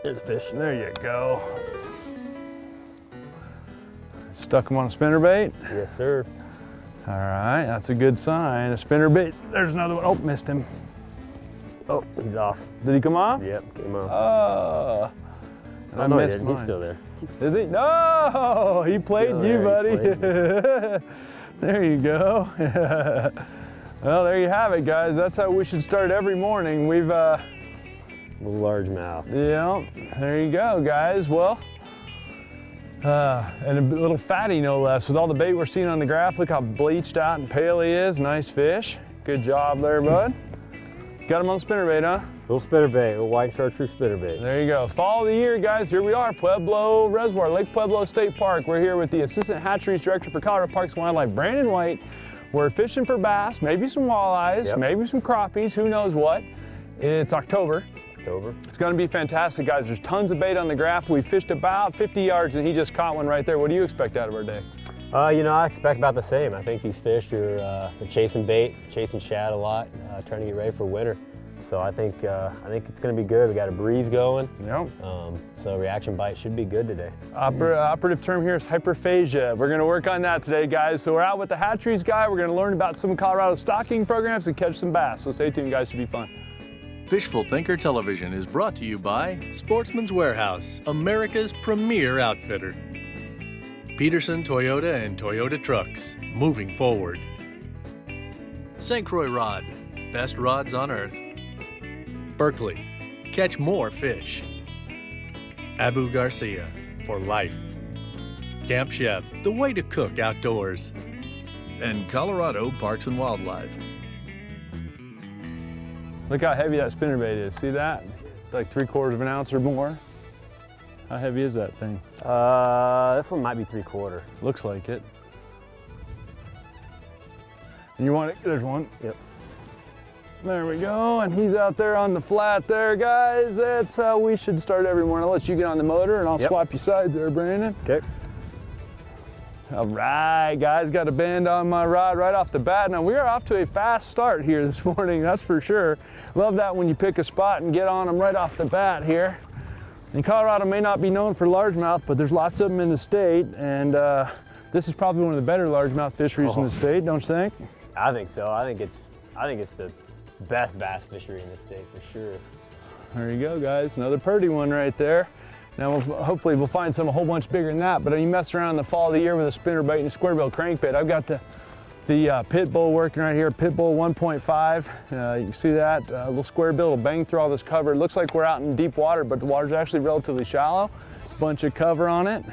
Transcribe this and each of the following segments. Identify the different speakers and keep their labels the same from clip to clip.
Speaker 1: Here's the fish. There you go. Stuck him on a spinnerbait?
Speaker 2: Yes, sir.
Speaker 1: All right, that's a good sign. A spinnerbait. There's another one. Oh, missed him.
Speaker 2: Oh, he's off.
Speaker 1: Did he come off?
Speaker 2: Yep, came off.
Speaker 1: Oh.
Speaker 2: Oh, no, he didn't. He's still there.
Speaker 1: Is he? No, he played you, buddy. There you go. Well, there you have it, guys. That's how we should start every morning. We've
Speaker 2: Little largemouth.
Speaker 1: yeah, there you go, guys. Well, and a little fatty, no less. With all the bait we're seeing on the graph, look how bleached out and pale he is. Nice fish. Good job there, bud. Got him on the spinnerbait, huh?
Speaker 2: Little spinnerbait, little white chartreuse spinnerbait.
Speaker 1: There you go. Fall of the year, guys. Here we are, Pueblo Reservoir, Lake Pueblo State Park. We're here with the Assistant Hatcheries Director for Colorado Parks and Wildlife, Brandon White. We're fishing for bass, maybe some walleyes, maybe some crappies, who knows what. It's October. It's going to be fantastic, guys. There's tons of bait on the graph. We fished about 50 yards and he just caught one right there. What do you expect out of our day?
Speaker 2: You know, I expect about the same. I think these fish are they're chasing bait, chasing shad a lot, trying to get ready for winter. So I think it's going to be good. We got a breeze going.
Speaker 1: Yep.
Speaker 2: So reaction bite should be good today.
Speaker 1: Operative term here is hyperphagia. We're going to work on that today, guys. So we're out with the Hatcheries Guy. We're going to learn about some of Colorado's stocking programs and catch some bass. So stay tuned, guys. Should be fun.
Speaker 3: Fishful Thinker Television is brought to you by Sportsman's Warehouse, America's premier outfitter. Peterson Toyota and Toyota Trucks, moving forward. St. Croix Rod, best rods on earth. Berkeley, catch more fish. Abu Garcia, for life. Camp Chef, the way to cook outdoors. And Colorado Parks and Wildlife.
Speaker 1: Look how heavy that spinnerbait is. See that? It's like 3/4 of an ounce or more. How heavy is that thing?
Speaker 2: This one might be 3/4.
Speaker 1: Looks like it. And you want it? There's one.
Speaker 2: Yep.
Speaker 1: There we go, and he's out there on the flat there, guys. That's how we should start every morning. I'll let you get on the motor and I'll swap you sides there, Brandon.
Speaker 2: Okay.
Speaker 1: All right, guys, got a bend on my rod right off the bat. Now, we are off to a fast start here this morning, that's for sure. Love that when you pick a spot and get on them right off the bat here. And Colorado may not be known for largemouth, but there's lots of them in the state, and this is probably one of the better largemouth fisheries in the state, don't you think?
Speaker 2: I think so. I think it's the best bass fishery in the state for sure.
Speaker 1: There you go, guys. Another purdy one right there. Now, hopefully we'll find some a whole bunch bigger than that, but you mess around in the fall of the year with a spinnerbait and a square bill crankbait. I've got the pit bull working right here, pit bull 1.5. You can see that little square bill will bang through all this cover. It looks like we're out in deep water, but the water's actually relatively shallow. Bunch of cover on it.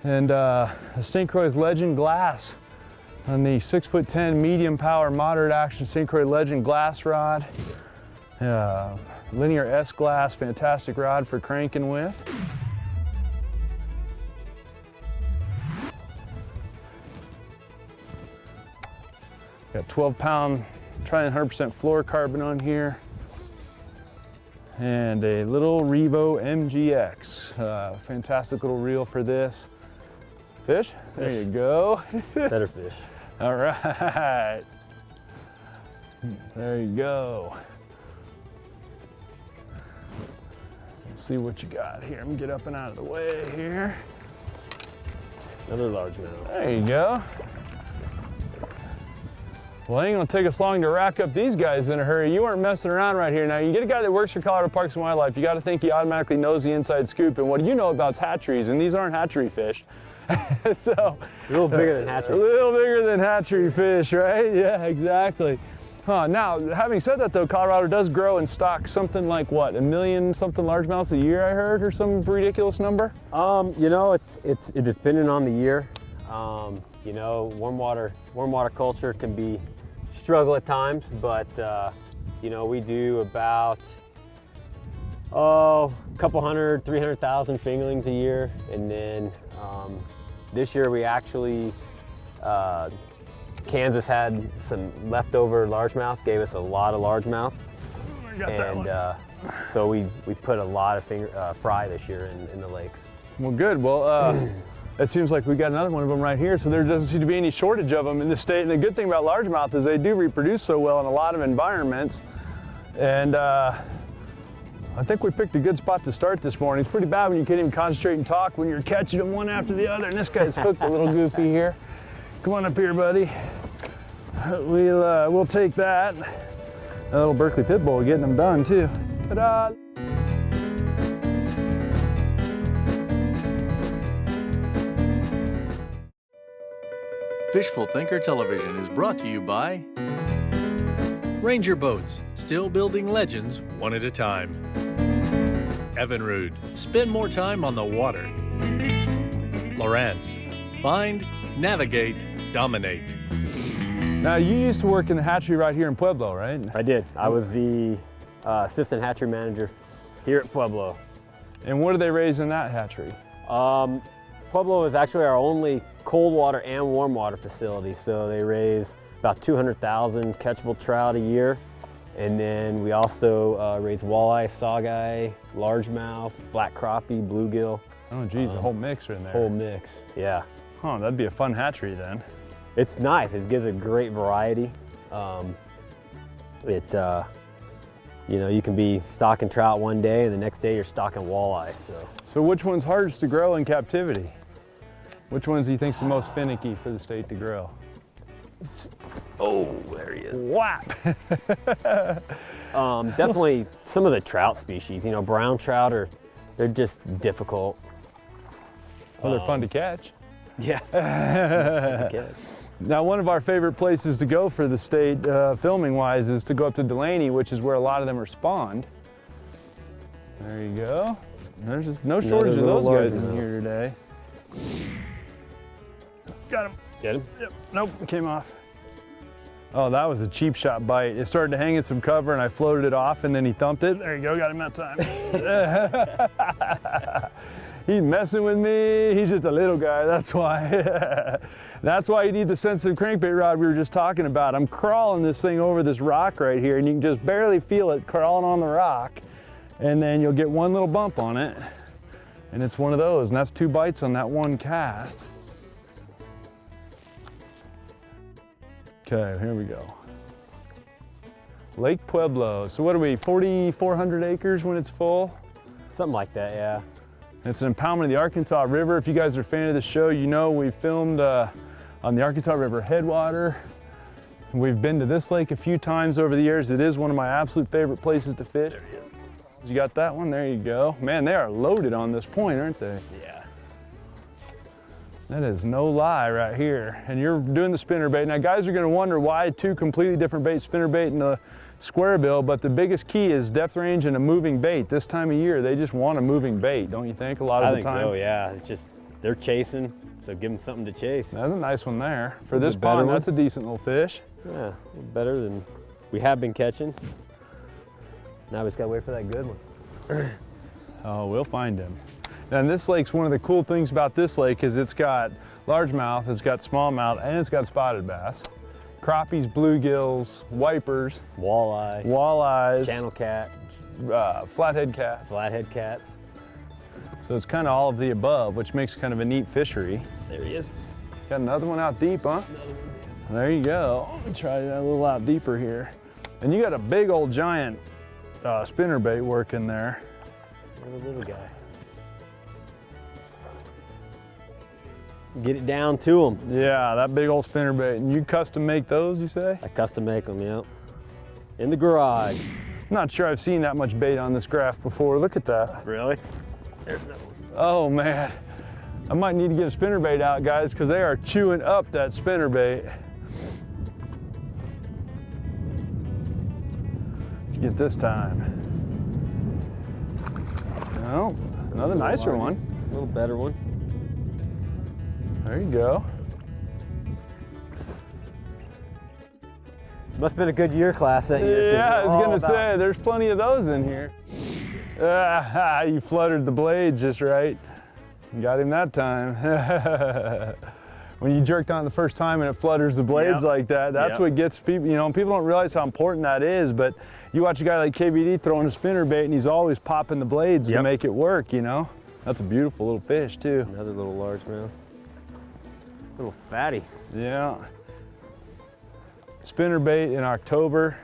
Speaker 1: And a St. Croix Legend glass on the 6'10" medium power, moderate action St. Croix Legend glass rod. Linear S glass, fantastic rod for cranking with. Got 12-pound, trying 100% fluorocarbon on here. And a little Revo MGX. Fantastic little reel for this. Fish? There you go.
Speaker 2: Better fish.
Speaker 1: All right. There you go. Let's see what you got here. Let me get up and out of the way here.
Speaker 2: Another largemouth.
Speaker 1: There you go. Well, it ain't gonna take us long to rack up these guys in a hurry. You weren't messing around right here. Now, you get a guy that works for Colorado Parks and Wildlife, you gotta think he automatically knows the inside scoop, and what you know about hatcheries, and these aren't hatchery fish. So,
Speaker 2: a little bigger than hatchery.
Speaker 1: A little bigger than hatchery fish, right? Yeah, exactly. Now, having said that though, Colorado does grow and stock something like what, 1 million something largemouths a year, I heard, or some ridiculous number?
Speaker 2: You know, it's depending on the year. You know, warm water culture can struggle at times, but you know, we do about a couple 300,000 fingerlings a year, and then this year we actually Kansas had some leftover largemouth, gave us a lot of largemouth, and so we put a lot of fry this year in the lakes.
Speaker 1: Well, good. Well, it seems like we got another one of them right here, so there doesn't seem to be any shortage of them in the state. And the good thing about largemouth is they do reproduce so well in a lot of environments. And I I think we picked a good spot to start this morning. It's pretty bad when you can't even concentrate and talk when you're catching them one after the other. And this guy's hooked a little goofy here. Come on up here, buddy. We'll take that. A little Berkeley pit bull getting them done too. Ta-da!
Speaker 3: Fishful Thinker Television is brought to you by Ranger Boats, still building legends one at a time. Evinrude, spend more time on the water. Lawrence, find, navigate, dominate.
Speaker 1: Now you used to work in the hatchery right here in Pueblo, right?
Speaker 2: I did. I was the assistant hatchery manager here at Pueblo.
Speaker 1: And what do they raise in that hatchery?
Speaker 2: Pueblo is actually our only cold water and warm water facility. So they raise about 200,000 catchable trout a year. And then we also raise walleye, saugeye, largemouth, black crappie, bluegill.
Speaker 1: Oh geez, a whole mix in there.
Speaker 2: Whole mix, yeah.
Speaker 1: Huh, that'd be a fun hatchery then.
Speaker 2: It's nice, it gives a great variety. You know, you can be stocking trout one day and the next day you're stocking walleye,
Speaker 1: So which one's hardest to grow in captivity? Which ones do you think's the most finicky for the state to grow?
Speaker 2: Oh, there he is.
Speaker 1: Whap!
Speaker 2: Definitely some of the trout species, you know, brown trout they're just difficult.
Speaker 1: Well, they're fun to catch.
Speaker 2: Yeah.
Speaker 1: Now, one of our favorite places to go for the state, filming-wise, is to go up to Delaney, which is where a lot of them are spawned. There you go. There's just no shortage of those guys in here today. Got him.
Speaker 2: Get him?
Speaker 1: Yep. Nope, it came off. Oh, that was a cheap shot bite. It started to hang in some cover and I floated it off and then he thumped it. There you go, got him that time. He's messing with me. He's just a little guy, that's why. That's why you need the sensitive crankbait rod we were just talking about. I'm crawling this thing over this rock right here and you can just barely feel it crawling on the rock. And then you'll get one little bump on it. And it's one of those, and that's 2 bites on that one cast. Okay, here we go. Lake Pueblo. So what are we, 4,400 acres when it's full?
Speaker 2: Something like that, yeah.
Speaker 1: It's an impoundment of the Arkansas River. If you guys are a fan of the show, you know we filmed on the Arkansas River headwater. We've been to this lake a few times over the years. It is one of my absolute favorite places to fish. There he is. You got that one? There you go. Man, they are loaded on this point, aren't they?
Speaker 2: Yeah.
Speaker 1: That is no lie right here. And you're doing the spinnerbait. Now guys are gonna wonder why 2 completely different baits, spinnerbait and the square bill, but the biggest key is depth range and a moving bait. This time of year, they just want a moving bait, don't you think, a lot of the time?
Speaker 2: I think so, yeah. It's just, they're chasing, so give them something to chase.
Speaker 1: That's a nice one there. For this pond, that's a decent little fish.
Speaker 2: Yeah, better than we have been catching. Now we just gotta wait for that good one.
Speaker 1: Oh, we'll find him. And this lake's one of the cool things about this lake is it's got largemouth, it's got smallmouth, and it's got spotted bass. Crappies, bluegills, wipers, walleyes,
Speaker 2: channel cat,
Speaker 1: flathead cats.
Speaker 2: Flathead cats.
Speaker 1: So it's kind of all of the above, which makes kind of a neat fishery.
Speaker 2: There he is.
Speaker 1: Got another one out deep, huh? There you go. Let me try that a little out deeper here. And you got a big old giant spinnerbait working there.
Speaker 2: Little guy. Get it down to them.
Speaker 1: Yeah, that big old spinnerbait. And you custom make those, you say?
Speaker 2: I custom make them, yeah. In the garage.
Speaker 1: I'm not sure I've seen that much bait on this graph before. Look at that.
Speaker 2: Really? There's another one.
Speaker 1: Oh man. I might need to get a spinnerbait out, guys, because they are chewing up that spinnerbait. Get this time. Oh, another nicer one.
Speaker 2: A little better one.
Speaker 1: There you go.
Speaker 2: Must have been a good year class that year.
Speaker 1: Yeah, I was gonna say, there's plenty of those in here. You fluttered the blades just right. Got him that time. When you jerked on it the first time and it flutters the blades like that, that's what gets people, you know, people don't realize how important that is, but you watch a guy like KBD throwing a spinnerbait and he's always popping the blades to make it work, you know? That's a beautiful little fish too.
Speaker 2: Another little largemouth. Little fatty.
Speaker 1: Yeah. Spinnerbait in October,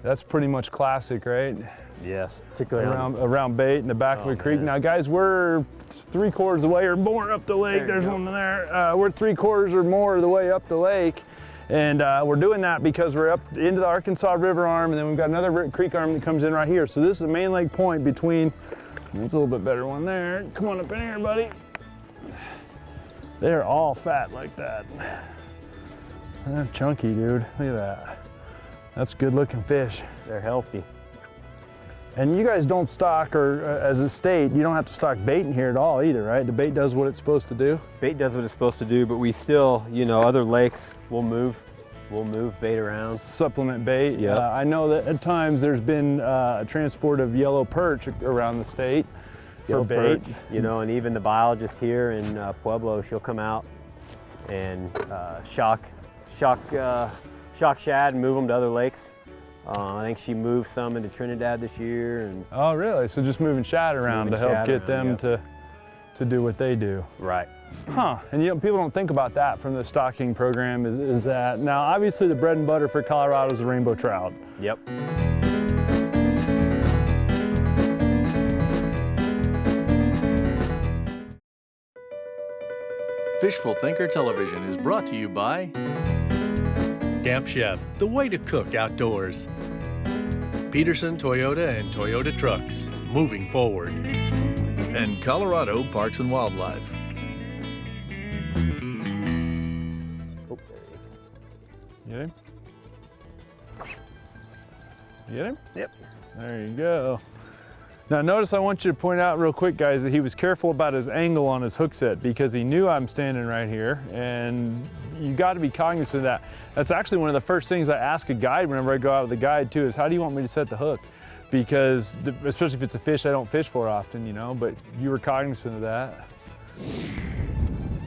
Speaker 1: that's pretty much classic, right?
Speaker 2: Yes, particularly
Speaker 1: around bait in the back of the creek.
Speaker 2: Man.
Speaker 1: Now, guys, we're 3/4 of the way or more up the lake. There's one there. We're 3/4 or more of the way up the lake. And we're doing that because we're up into the Arkansas River arm, and then we've got another creek arm that comes in right here. So this is the main lake point between, there's a little bit better one there. Come on up in here, buddy. They're all fat like that. They're chunky, dude. Look at that. That's good looking fish.
Speaker 2: They're healthy.
Speaker 1: And you guys don't stock, or as a state, you don't have to stock bait in here at all either, right? The bait does what it's supposed to do.
Speaker 2: Bait does what it's supposed to do, but we still, you know, other lakes will move bait around.
Speaker 1: Supplement bait.
Speaker 2: Yep.
Speaker 1: I know that at times there's been a transport of yellow perch around the state for bait.
Speaker 2: Perch, you know, and even the biologist here in Pueblo, she'll come out and shock shad and move them to other lakes. I think she moved some into Trinidad this year. And
Speaker 1: oh, really? So just moving shad around to help get them to do what they do.
Speaker 2: Right.
Speaker 1: Huh, and you know, people don't think about that from the stocking program is that, now obviously the bread and butter for Colorado is the rainbow trout.
Speaker 2: Yep.
Speaker 3: Fishful Thinker Television is brought to you by Camp Chef, the way to cook outdoors. Peterson Toyota and Toyota Trucks, moving forward. And Colorado Parks and Wildlife.
Speaker 2: Oh, there he is.
Speaker 1: Get him? Get him?
Speaker 2: Yep.
Speaker 1: There you go. Now notice, I want you to point out real quick, guys, that he was careful about his angle on his hook set because he knew I'm standing right here, and you got to be cognizant of that. That's actually one of the first things I ask a guide whenever I go out with a guide too, is how do you want me to set the hook? Because, especially if it's a fish I don't fish for often, you know, but you were cognizant of that.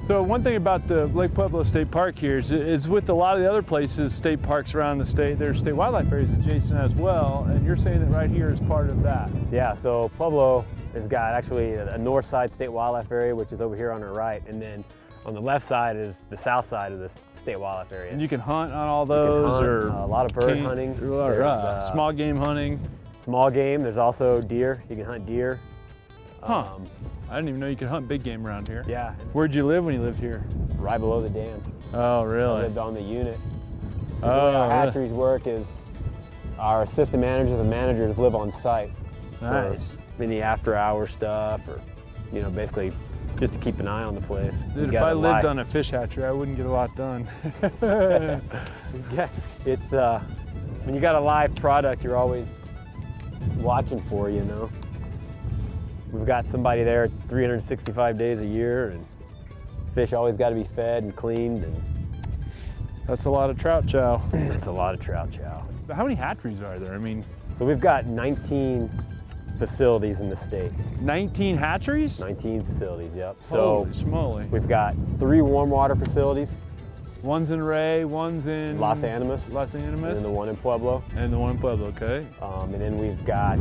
Speaker 1: So one thing about the Lake Pueblo State Park here is with a lot of the other places, state parks around the state, there's state wildlife areas adjacent as well, and you're saying that right here is part of that.
Speaker 2: Yeah, so Pueblo has got actually a north side state wildlife area, which is over here on our right, and then on the left side is the south side of the state wildlife area.
Speaker 1: And you can hunt on all those, or
Speaker 2: a lot of bird hunting.
Speaker 1: Small game hunting.
Speaker 2: Small game. There's also deer. You can hunt deer.
Speaker 1: Huh. I didn't even know you could hunt big game around here.
Speaker 2: Yeah.
Speaker 1: Where'd you live when you lived here?
Speaker 2: Right below the dam.
Speaker 1: Oh,
Speaker 2: I
Speaker 1: really?
Speaker 2: lived on the unit. The way our hatcheries work is our assistant managers and managers live on site.
Speaker 1: Nice.
Speaker 2: For any after hour stuff, or, you know, basically just to keep an eye on the place.
Speaker 1: Dude, if I lived on a fish hatchery, I wouldn't get a lot done.
Speaker 2: Yeah, it's when you got a live product, you're always watching for, you know. We've got somebody there 365 days a year, and fish always got to be fed and cleaned. And
Speaker 1: that's a lot of trout chow.
Speaker 2: That's a lot of trout chow.
Speaker 1: How many hatcheries are there? I mean,
Speaker 2: so we've got 19 facilities in the state.
Speaker 1: 19 hatcheries?
Speaker 2: 19 facilities, yep.
Speaker 1: Holy schmoly.
Speaker 2: We've got 3 warm water facilities.
Speaker 1: One's in Ray, one's in
Speaker 2: Los Animas.
Speaker 1: Los Animas.
Speaker 2: And then the one in Pueblo.
Speaker 1: And the one in Pueblo, okay.
Speaker 2: And then we've got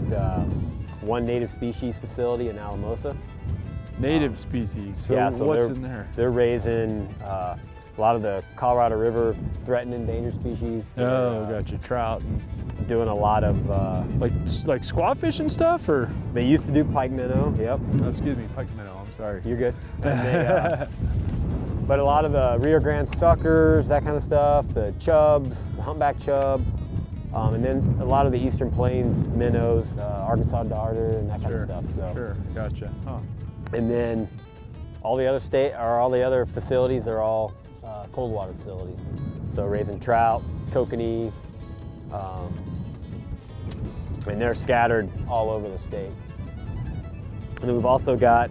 Speaker 2: 1 native species facility in Alamosa.
Speaker 1: Native species, so,
Speaker 2: yeah, so
Speaker 1: what's in there?
Speaker 2: They're raising a lot of the Colorado River threatened endangered species.
Speaker 1: Oh, gotcha, trout. And
Speaker 2: doing a lot of
Speaker 1: like squawfish and stuff, or?
Speaker 2: They used to do pike minnow, yep.
Speaker 1: Oh, excuse me, pike minnow, I'm sorry.
Speaker 2: You're good. And but a lot of the Rio Grande suckers, that kind of stuff, the chubs, the humpback chub, and then a lot of the Eastern Plains minnows, Arkansas darter, and that kind of stuff. So.
Speaker 1: Sure, gotcha. Huh.
Speaker 2: And then all the other facilities are all cold water facilities. So raising trout, kokanee, and they're scattered all over the state. And then we've also got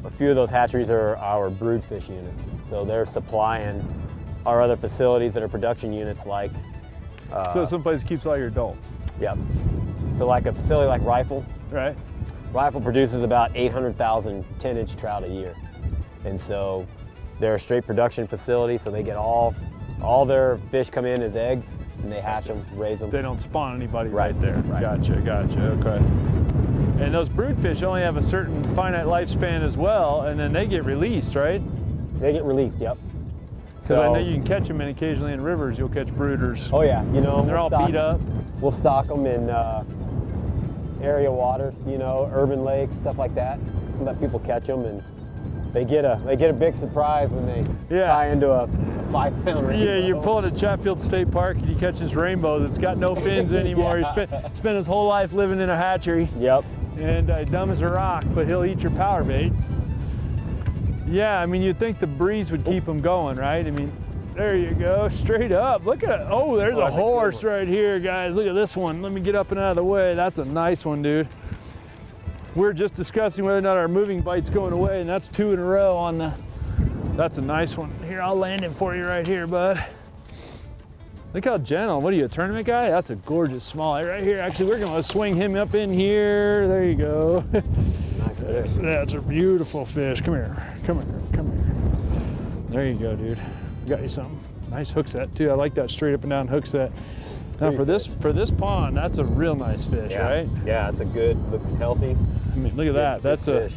Speaker 2: a few of those hatcheries are our brood fish units. So they're supplying our other facilities that are production units like.
Speaker 1: So someplace keeps all your adults.
Speaker 2: Yep. So like a facility like Rifle.
Speaker 1: Right.
Speaker 2: Rifle produces about 800,000 10-inch trout a year. And so they're a straight production facility, so they get all their fish come in as eggs, and they hatch them, raise them.
Speaker 1: They don't spawn anybody right there.
Speaker 2: Right.
Speaker 1: Gotcha, okay. And those brood fish only have a certain finite lifespan as well, and then they get released, right?
Speaker 2: They get released, yep.
Speaker 1: Because I know you can catch them, and occasionally in rivers you'll catch brooders.
Speaker 2: Oh yeah, you know.
Speaker 1: And they're all beat up.
Speaker 2: We'll stock them area waters, you know, urban lakes, stuff like that. Let people catch them, and they get a big surprise when they tie into a 5-pound rainbow.
Speaker 1: Yeah, you're pulling at Chatfield State Park and you catch this rainbow that's got no fins anymore. He spent his whole life living in a hatchery.
Speaker 2: Yep.
Speaker 1: And dumb as a rock, but he'll eat your power bait. Yeah, I mean, you'd think the breeze would keep him going, right? I mean, there you go, straight up. Look at it. Oh, there's a horse right here, guys. Look at this one. Let me get up and out of the way. That's a nice one, dude. We're just discussing whether or not our moving bite's going away, and that's 2 in a row on the, that's a nice one. Here, I'll land him for you right here, bud. Look how gentle. What are you, a tournament guy? That's a gorgeous smallie right here. Actually, we're gonna swing him up in here. There you go.
Speaker 2: Nice fish.
Speaker 1: That's a beautiful fish. Come here, come here, come here. There you go, dude. Got you something. Nice hook set too. I like that straight up and down hook set. Now for this pond, that's a real nice fish, right?
Speaker 2: Yeah, it's a good, look healthy.
Speaker 1: I mean, look at that. That's a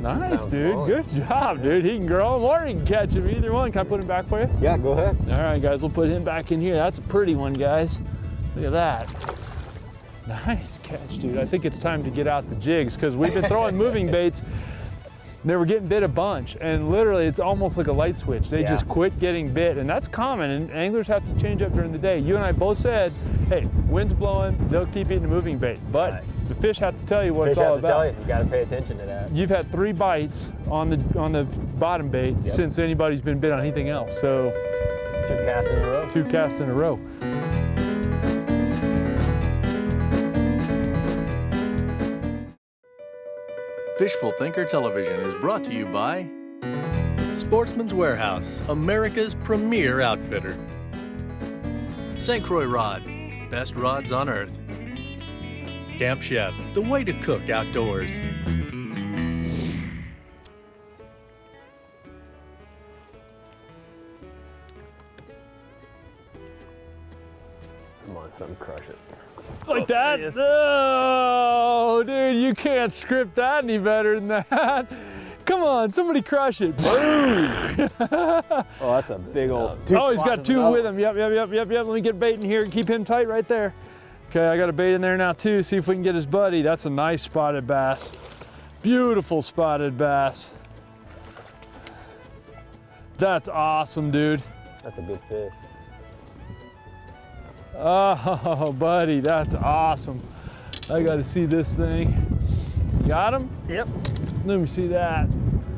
Speaker 1: nice, dude. Good job, dude. He can grow him or he can catch him. Either one. Can I put him back for you?
Speaker 2: Yeah, go ahead.
Speaker 1: All right, guys. We'll put him back in here. That's a pretty one, guys. Look at that. Nice catch, dude. I think it's time to get out the jigs because we've been throwing moving baits. They were getting bit a bunch, and literally it's almost like a light switch. They just quit getting bit, and that's common, and anglers have to change up during the day. You and I both said, hey, wind's blowing, they'll keep eating the moving bait, but the fish have to tell you what it's all about.
Speaker 2: You got to pay attention to that.
Speaker 1: You've had 3 bites on the bottom bait since anybody's been bit on anything else, so
Speaker 2: 2 casts in a row.
Speaker 1: 2 casts in a row.
Speaker 3: Fishful Thinker Television is brought to you by Sportsman's Warehouse, America's premier outfitter. St. Croix Rod, best rods on earth. Camp Chef, the way to cook outdoors.
Speaker 2: Come on, something crush it.
Speaker 1: Like that? Oh, dude, you can't script that any better than that. Come on, somebody crush it. Boom!
Speaker 2: Oh, that's a big old.
Speaker 1: Oh, he's got 2 with him. Yep. Let me get bait in here and keep him tight right there. Okay, I got a bait in there now too. See if we can get his buddy. That's a nice spotted bass. Beautiful spotted bass. That's awesome, dude.
Speaker 2: That's a big fish.
Speaker 1: Oh, buddy, that's awesome. I got to see this thing. You got him?
Speaker 2: Yep.
Speaker 1: Let me see that.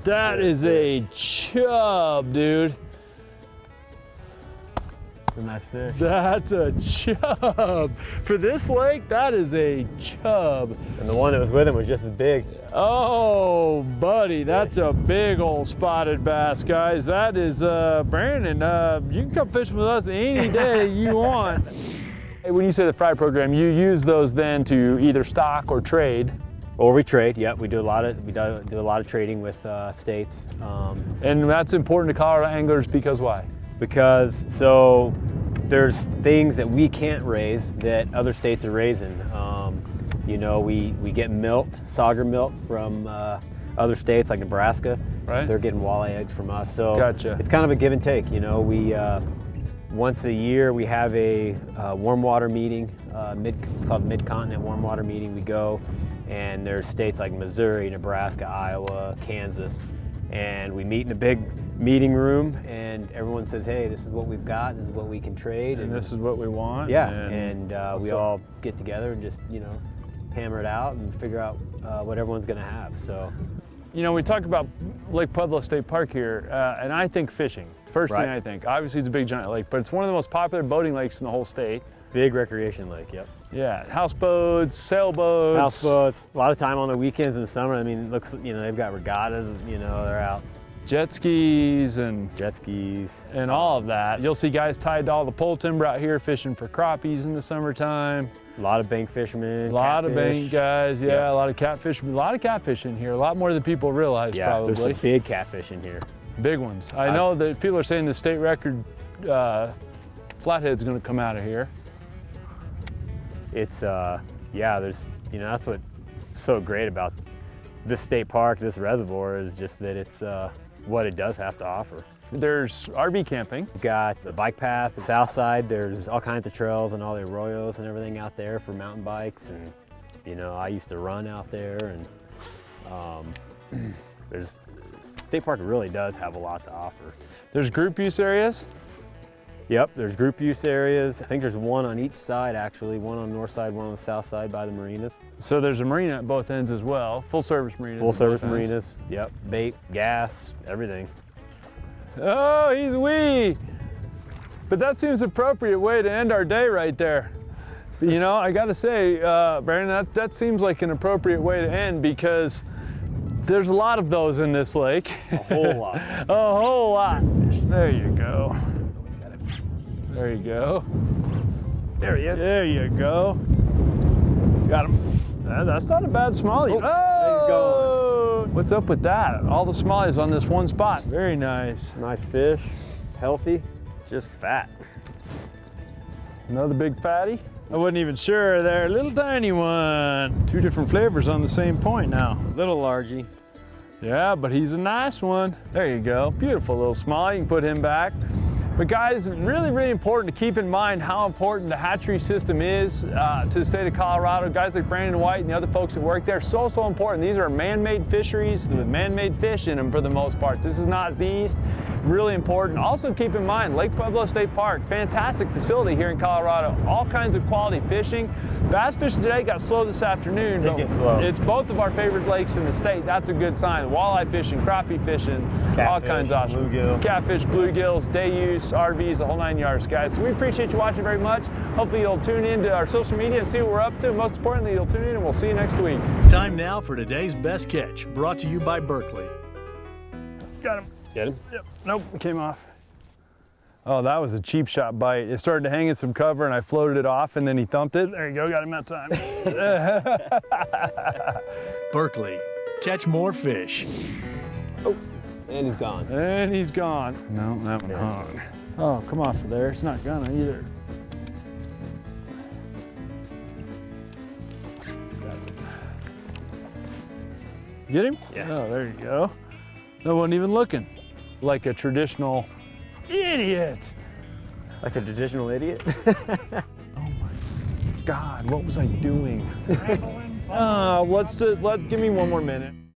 Speaker 1: That is a chub, dude.
Speaker 2: It's a nice fish.
Speaker 1: That's a chub. For this lake, that is a chub.
Speaker 2: And the one that was with him was just as big.
Speaker 1: Oh, buddy, that's a big old spotted bass, guys. That is, Brandon, you can come fishing with us any day you want. Hey, when you say the fry program, you use those then to either stock or trade.
Speaker 2: Or we trade. Yep, we do a lot of trading with states.
Speaker 1: And that's important to Colorado anglers because why?
Speaker 2: Because so there's things that we can't raise that other states are raising. You know, we get milked, sauger milk from other states like Nebraska.
Speaker 1: Right.
Speaker 2: They're getting walleye eggs from us. So
Speaker 1: Gotcha.
Speaker 2: It's kind of a give and take. You know, we once a year we have a warm water meeting. It's called Mid-Continent Warm Water Meeting. We go, and there's states like Missouri, Nebraska, Iowa, Kansas, and we meet in a big meeting room, and everyone says, hey, this is what we've got, this is what we can trade,
Speaker 1: And this is what we want.
Speaker 2: yeah, and we all get together and just, you know, hammer it out and figure out what everyone's gonna have. So,
Speaker 1: you know, we talk about Lake Pueblo State Park here, and I think fishing. First thing I think. Obviously, it's a big giant lake, but it's one of the most popular boating lakes in the whole state.
Speaker 2: big recreation lake, yep.
Speaker 1: Yeah, houseboats, sailboats.
Speaker 2: Houseboats, a lot of time on the weekends in the summer. I mean, it looks, you know, they've got regattas, you know, they're out.
Speaker 1: Jet skis and all of that. You'll see guys tied to all the pole timber out here fishing for crappies in the summertime.
Speaker 2: A lot of bank fishermen.
Speaker 1: A lot of bank guys, yeah, a lot of catfish. A lot of catfish in here, a lot more than people realize probably.
Speaker 2: There's some big catfish in here.
Speaker 1: Big ones. I know that people are saying the state record flathead's gonna come out of here.
Speaker 2: It's, yeah, there's, you know, that's what's so great about this state park, this reservoir, is just that it's what it does have to offer.
Speaker 1: There's RV camping.
Speaker 2: We've got the bike path, the south side, there's all kinds of trails and all the arroyos and everything out there for mountain bikes, and You know, I used to run out there, and State Park really does have a lot to offer.
Speaker 1: There's group use areas?
Speaker 2: Yep, there's group use areas. I think there's one on each side, actually. One on the north side, one on the south side by the marinas.
Speaker 1: So there's a marina at both ends as well. Full service marinas.
Speaker 2: Full service marinas. Yep, bait, gas, everything.
Speaker 1: Oh, he's wee. But that seems an appropriate way to end our day right there. You know, I gotta say, Brandon, that seems like an appropriate way to end because there's a lot of those in this lake.
Speaker 2: A whole lot.
Speaker 1: A whole lot. There you go. There you go.
Speaker 2: There he is.
Speaker 1: There you go. Got him. That's not a bad smallie.
Speaker 2: Oh, he's gone.
Speaker 1: What's up with that? All the smallies on this one spot. Very nice.
Speaker 2: Nice fish, healthy, just fat.
Speaker 1: Another big fatty. I wasn't even sure there. Little tiny one. Two different flavors on the same point now.
Speaker 2: Little largy.
Speaker 1: Yeah, but he's a nice one. There you go. Beautiful little smallie. You can put him back. But guys, really, really important to keep in mind how important the hatchery system is to the state of Colorado. Guys like Brandon White and the other folks that work there, so important. These are man-made fisheries with man-made fish in them for the most part. This is not the East. Really important. Also keep in mind, Lake Pueblo State Park, fantastic facility here in Colorado. All kinds of quality fishing. Bass fishing today got slow this afternoon.
Speaker 2: Did get slow.
Speaker 1: It's both of our favorite lakes in the state. That's a good sign. Walleye fishing, crappie fishing, all kinds of awesome.
Speaker 2: Bluegill.
Speaker 1: Catfish, bluegills, day use, RVs, the whole 9 yards, guys. So we appreciate you watching very much. Hopefully you'll tune in to our social media and see what we're up to. Most importantly, you'll tune in and we'll see you next week.
Speaker 3: Time now for today's best catch, brought to you by Berkeley.
Speaker 1: Got him.
Speaker 2: Get him?
Speaker 1: Yep. Nope, it came off. Oh, that was a cheap shot bite. It started to hang in some cover and I floated it off and then he thumped it. There you go, got him that time.
Speaker 3: Berkeley, catch more fish.
Speaker 2: Oh, and he's gone.
Speaker 1: And he's gone. No, that one hung. Oh, come off of there. It's not gonna either. Get him?
Speaker 2: Yeah.
Speaker 1: Oh, there you go. I wasn't even looking. Like a traditional idiot.
Speaker 2: Like a traditional idiot?
Speaker 1: Oh my God, what was I doing? Let's give me one more minute.